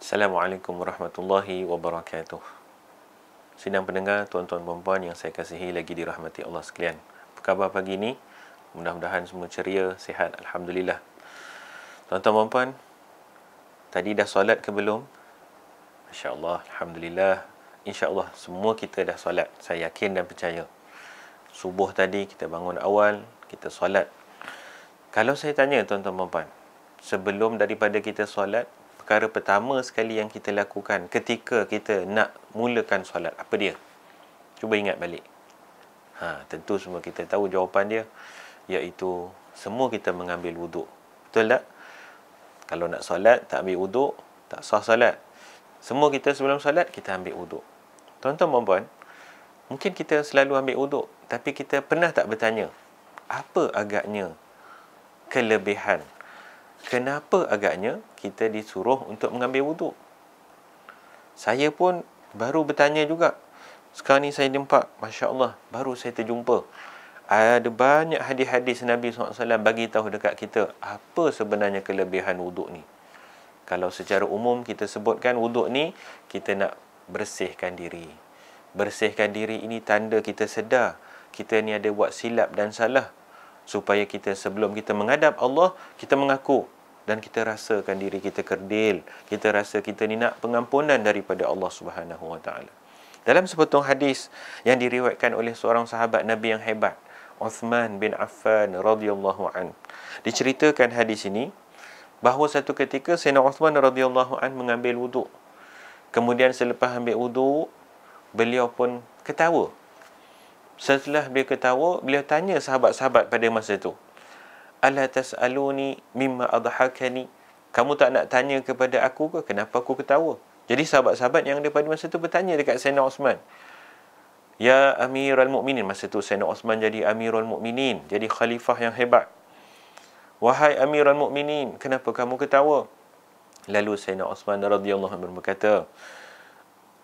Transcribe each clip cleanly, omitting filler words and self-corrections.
Assalamualaikum warahmatullahi wabarakatuh. Sidang pendengar, tuan-tuan dan puan yang saya kasihi lagi dirahmati Allah sekalian. Apa khabar pagi ni? Mudah-mudahan semua ceria, sihat, alhamdulillah. Tuan-tuan dan puan, tadi dah solat ke belum? Masya-Allah, alhamdulillah. Insya-Allah semua kita dah solat. Saya yakin dan percaya. Subuh tadi kita bangun awal, kita solat. Kalau saya tanya tuan-tuan dan puan, sebelum daripada kita solat, perkara pertama sekali yang kita lakukan ketika kita nak mulakan solat, apa dia? Cuba ingat balik. Tentu semua kita tahu jawapan dia, iaitu semua kita mengambil wuduk. Betul tak? Kalau nak solat tak ambil wuduk, tak sah solat. Semua kita sebelum solat kita ambil wuduk. Tuan-tuan dan puan, mungkin kita selalu ambil wuduk, tapi kita pernah tak bertanya, apa agaknya kelebihan? Kenapa agaknya kita disuruh untuk mengambil wuduk? Saya pun baru bertanya juga. Sekarang ni saya nampak, Masya Allah, baru saya terjumpa. Ada banyak hadis-hadis Nabi SAW bagi tahu dekat kita, apa sebenarnya kelebihan wuduk ni. Kalau secara umum kita sebutkan wuduk ni, kita nak bersihkan diri. Bersihkan diri ini tanda kita sedar, kita ni ada buat silap dan salah. Supaya kita sebelum kita menghadap Allah, kita mengaku dan kita rasakan diri kita kerdil. Kita rasa kita ni nak pengampunan daripada Allah Subhanahu Wa Taala. Dalam sepotong hadis yang diriwayatkan oleh seorang sahabat Nabi yang hebat, Uthman bin Affan radhiyallahu an, diceritakan hadis ini bahawa satu ketika Sayyidina Uthman radhiyallahu an mengambil wuduk. Kemudian selepas ambil wuduk, beliau pun ketawa. Setelah beliau ketawa, beliau tanya sahabat-sahabat pada masa itu, "Ala tas'aluni mimma adhakani?" Kamu tak nak tanya kepada aku ke kenapa aku ketawa? Jadi sahabat-sahabat yang ada pada masa itu bertanya dekat Sayyidina Uthman. Ya Amirul Mukminin, masa itu Sayyidina Uthman jadi Amirul Mukminin, jadi khalifah yang hebat. Wahai Amirul Mukminin, kenapa kamu ketawa? Lalu Sayyidina Uthman radhiyallahu anhu berkata,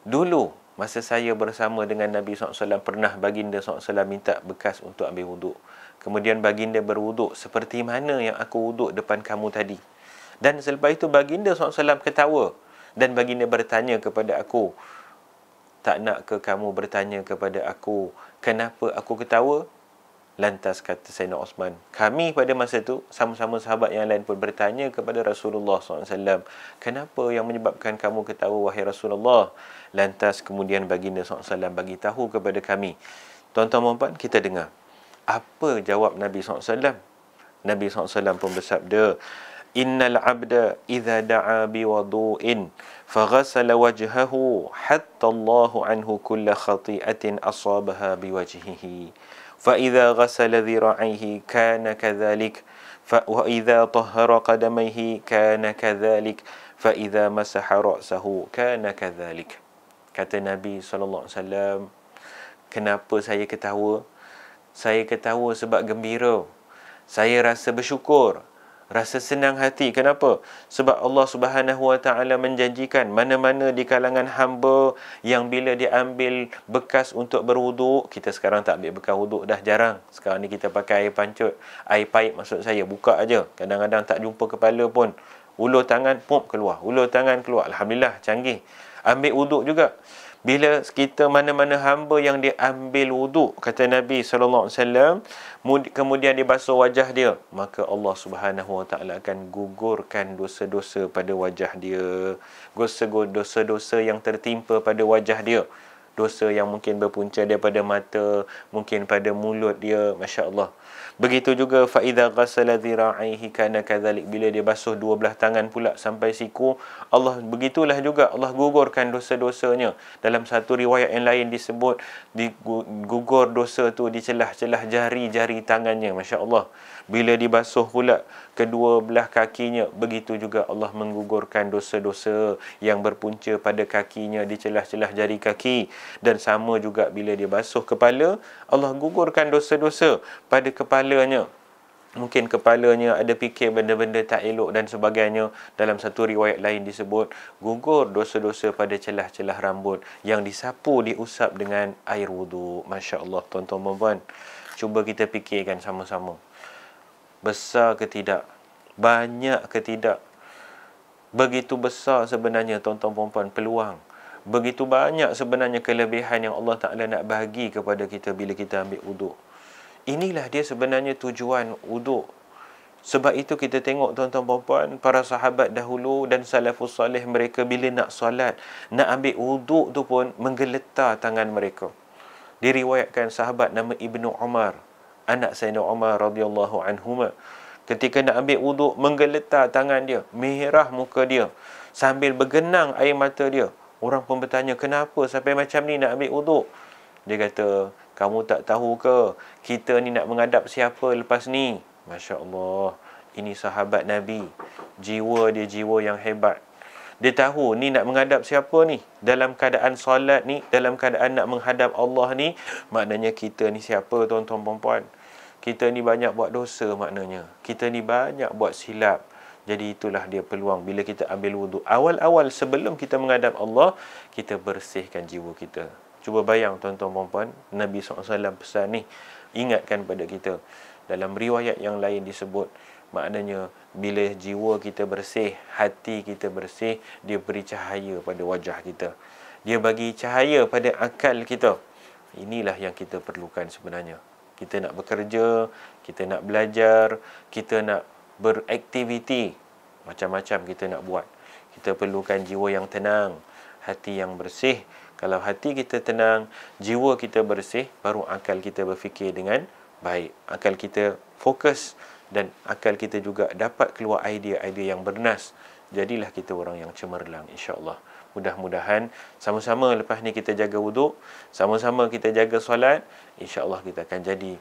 dulu masa saya bersama dengan Nabi SAW, pernah baginda SAW minta bekas untuk ambil wuduk. Kemudian baginda berwuduk seperti mana yang aku wuduk depan kamu tadi. Dan selepas itu baginda SAW ketawa. Dan baginda bertanya kepada aku, tak nak ke kamu bertanya kepada aku, kenapa aku ketawa? Lantas kata Sayyidina Uthman, kami pada masa itu, sama-sama sahabat yang lain pun bertanya kepada Rasulullah SAW, kenapa yang menyebabkan kamu ketawa wahai Rasulullah? Lantas kemudian baginda SAW bagi tahu kepada kami. Tuan-tuan dan puan, kita dengar apa jawab Nabi SAW. Nabi SAW pun bersabda, innal abda idza da'a biwudu'in faghasala wajhahu hatta Allahu anhu kulla khati'atin asabaha biwajhihi. فإذا غسل ذراعيه كان كذلك وإذا طهر قدميه كان كذلك فإذا مسح رأسه كان كذلك. Kata Nabi SAW, kenapa saya ketawa? Saya ketawa sebab gembira. Saya rasa bersyukur, rasa senang hati. Kenapa? Sebab Allah Subhanahu Wa Taala menjanjikan mana-mana di kalangan hamba yang bila dia ambil bekas untuk berwuduk, kita sekarang tak ambil bekas wuduk dah, jarang. Sekarang ni kita pakai air pancut, air paip maksud saya, buka aja. Kadang-kadang tak jumpa kepala pun, ulur tangan pop keluar, ulur tangan keluar. Alhamdulillah, canggih. Ambil wuduk juga. Bila kita mana-mana hamba yang dia ambil wuduk, kata Nabi SAW, kemudian dia basuh wajah dia, maka Allah Subhanahu Wa Taala akan gugurkan dosa-dosa pada wajah dia. Dosa-dosa yang tertimpa pada wajah dia. Dosa yang mungkin berpunca daripada mata, mungkin pada mulut dia, Masya Allah. Begitu juga فَإِذَا غَسَلَ ذِرَاعَيْهِ كَانَ كَذَلِكَ, bila dia basuh dua belah tangan pula sampai siku, Allah begitulah juga Allah gugurkan dosa-dosanya. Dalam satu riwayat yang lain disebut gugur dosa tu di celah-celah jari-jari tangannya, Masya Allah. Bila dibasuh pula kedua belah kakinya, begitu juga Allah menggugurkan dosa-dosa yang berpunca pada kakinya di celah-celah jari kaki. Dan sama juga bila dia basuh kepala, Allah gugurkan dosa-dosa pada kepalanya. Mungkin kepalanya ada fikir benda-benda tak elok dan sebagainya. Dalam satu riwayat lain disebut gugur dosa-dosa pada celah-celah rambut yang disapu, diusap dengan air wuduk. Masya Allah, tuan-tuan dan puan, cuba kita fikirkan sama-sama. Besar ke tidak? Banyak ke tidak? Begitu besar sebenarnya tuan-tuan puan-puan peluang. Begitu banyak sebenarnya kelebihan yang Allah Ta'ala nak bagi kepada kita bila kita ambil wuduk. Inilah dia sebenarnya tujuan wuduk. Sebab itu kita tengok tuan-tuan puan-puan, para sahabat dahulu dan salafus salih, mereka bila nak solat, nak ambil wuduk tu pun menggeletar tangan mereka. Diriwayatkan sahabat nama Ibnu Umar, anak Sayyidina Umar radhiyallahu anhuma, ketika nak ambil wuduk, menggeletar tangan dia, merah muka dia, sambil bergenang air mata dia. Orang pun bertanya, kenapa sampai macam ni nak ambil wuduk? Dia kata, kamu tak tahu ke, kita ni nak menghadap siapa lepas ni? Masya Allah, ini sahabat Nabi. Jiwa dia jiwa yang hebat. Dia tahu ni nak menghadap siapa ni. Dalam keadaan solat ni, dalam keadaan nak menghadap Allah ni, maknanya kita ni siapa tuan-tuan puan-puan? Kita ni banyak buat dosa maknanya. Kita ni banyak buat silap. Jadi itulah dia peluang bila kita ambil wuduk. Awal-awal sebelum kita menghadap Allah, kita bersihkan jiwa kita. Cuba bayang tuan-tuan puan-puan, Nabi SAW pesan ni, ingatkan pada kita. Dalam riwayat yang lain disebut, maknanya bila jiwa kita bersih, hati kita bersih, dia beri cahaya pada wajah kita. Dia bagi cahaya pada akal kita. Inilah yang kita perlukan sebenarnya. Kita nak bekerja, kita nak belajar, kita nak beraktiviti, macam-macam kita nak buat. Kita perlukan jiwa yang tenang, hati yang bersih. Kalau hati kita tenang, jiwa kita bersih, baru akal kita berfikir dengan baik. Akal kita fokus dan akal kita juga dapat keluar idea-idea yang bernas. Jadilah kita orang yang cemerlang, insya-Allah. Mudah-mudahan sama-sama lepas ni kita jaga wuduk, sama-sama kita jaga solat, insya-Allah kita akan jadi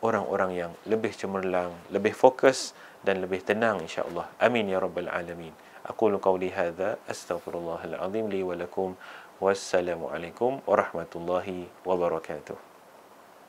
orang-orang yang lebih cemerlang, lebih fokus dan lebih tenang, insya-Allah. Amin ya rabbal alamin. Aqulu qawli hadza astaghfirullahal azim li wa lakum. Wassalamualaikum warahmatullahi wabarakatuh.